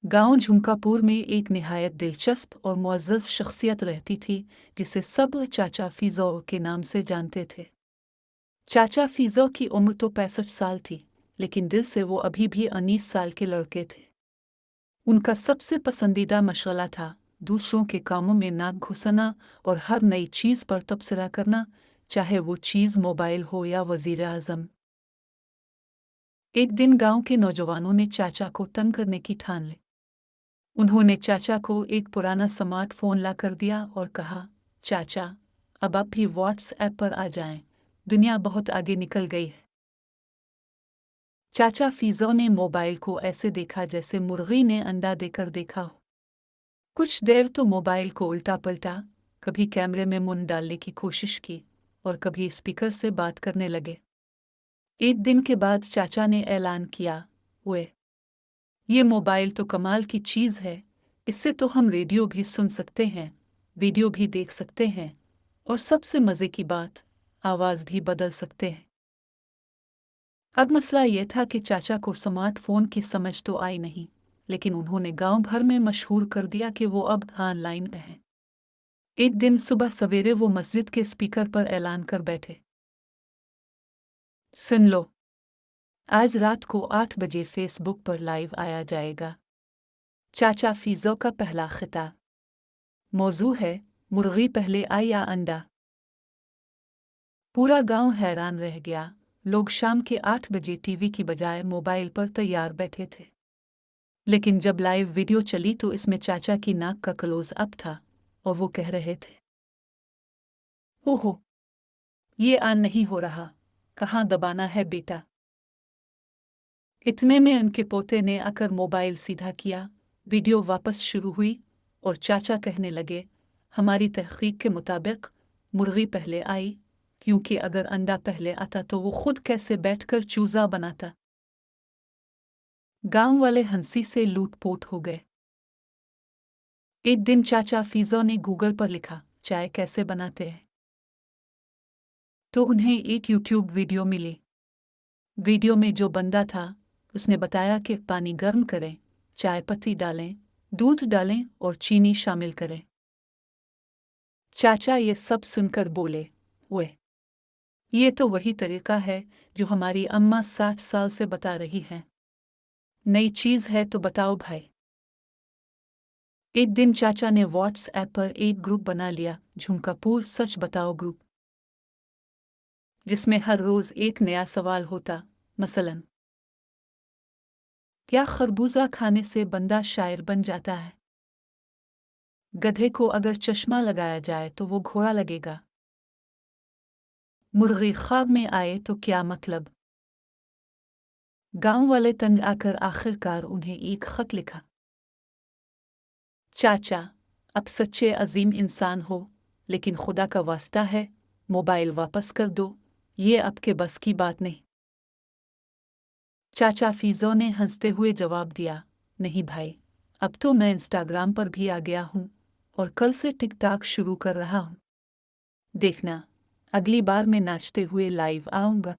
गांव झुमकापुर में एक निहायत दिलचस्प और मुअज़्ज़ज़ शख्सियत रहती थी जिसे सब चाचा फ़िज़ो के नाम से जानते थे। चाचा फ़िज़ो की उम्र तो 65 साल थी, लेकिन दिल से वो अभी भी 19 साल के लड़के थे। उनका सबसे पसंदीदा मशग़ला था दूसरों के कामों में नाक घुसना और हर नई चीज़ पर तबसरा करना, चाहे वो चीज़ मोबाइल हो या वज़ीर आज़म। एक दिन गांव के नौजवानों ने चाचा को तंग करने की ठान ली। उन्होंने चाचा को एक पुराना स्मार्टफोन ला कर दिया और कहा, चाचा, अब आप भी व्हाट्सएप पर आ जाएं, दुनिया बहुत आगे निकल गई है। चाचा फ़िज़ो ने मोबाइल को ऐसे देखा जैसे मुर्गी ने अंडा देकर देखा हो। कुछ देर तो मोबाइल को उल्टा पलटा, कभी कैमरे में मुंह डालने की कोशिश की और कभी स्पीकर से बात करने लगे। एक दिन के बाद चाचा ने ऐलान किया, ओए, ये मोबाइल तो कमाल की चीज़ है, इससे तो हम रेडियो भी सुन सकते हैं, वीडियो भी देख सकते हैं और सबसे मज़े की बात, आवाज़ भी बदल सकते हैं। अब मसला ये था कि चाचा को स्मार्टफोन की समझ तो आई नहीं, लेकिन उन्होंने गांव भर में मशहूर कर दिया कि वो अब ऑनलाइन हैं। एक दिन सुबह सवेरे वो मस्जिद के स्पीकर पर ऐलान कर बैठे, सुन लो, आज रात को 8 बजे फेसबुक पर लाइव आया जाएगा। चाचा फ़िज़ो का पहला खिताब। मौजू है, मुर्गी पहले आई या अंडा। पूरा गांव हैरान रह गया। लोग शाम के 8 बजे टीवी की बजाय मोबाइल पर तैयार बैठे थे। लेकिन जब लाइव वीडियो चली तो इसमें चाचा की नाक का क्लोज अप था और वो कह रहे थे, ओहो, ये ऑन नहीं हो रहा, कहाँ दबाना है बेटा। इतने में उनके पोते ने आकर मोबाइल सीधा किया, वीडियो वापस शुरू हुई और चाचा कहने लगे, हमारी तहकीक के मुताबिक मुर्गी पहले आई, क्योंकि अगर अंडा पहले आता तो वो खुद कैसे बैठकर चूजा बनाता। गांव वाले हंसी से लूटपोट हो गए। एक दिन चाचा फ़िज़ो ने गूगल पर लिखा, चाय कैसे बनाते हैं, तो उन्हें एक यूट्यूब वीडियो मिली। वीडियो में जो बंदा था उसने बताया कि पानी गर्म करें, चाय पत्ती डालें, दूध डालें और चीनी शामिल करें। चाचा ये सब सुनकर बोले, ओए, ये तो वही तरीका है जो हमारी अम्मा 60 साल से बता रही हैं। नई चीज़ है तो बताओ भाई। एक दिन चाचा ने व्हाट्सएप पर एक ग्रुप बना लिया, झुमकापुर सच बताओ ग्रुप, जिसमें हर रोज़ एक नया सवाल होता। मसलन, क्या खरबूजा खाने से बंदा शायर बन जाता है? गधे को अगर चश्मा लगाया जाए तो वो घोड़ा लगेगा? मुर्गी ख्वाब में आए तो क्या मतलब? गांव वाले तंग आकर आखिरकार उन्हें एक खत लिखा, चाचा, अब सच्चे अजीम इंसान हो, लेकिन खुदा का वास्ता है, मोबाइल वापस कर दो, ये अब के बस की बात नहीं। चाचा फ़िज़ो ने हंसते हुए जवाब दिया, नहीं भाई, अब तो मैं इंस्टाग्राम पर भी आ गया हूँ और कल से टिकटॉक शुरू कर रहा हूँ। देखना, अगली बार मैं नाचते हुए लाइव आऊँगा।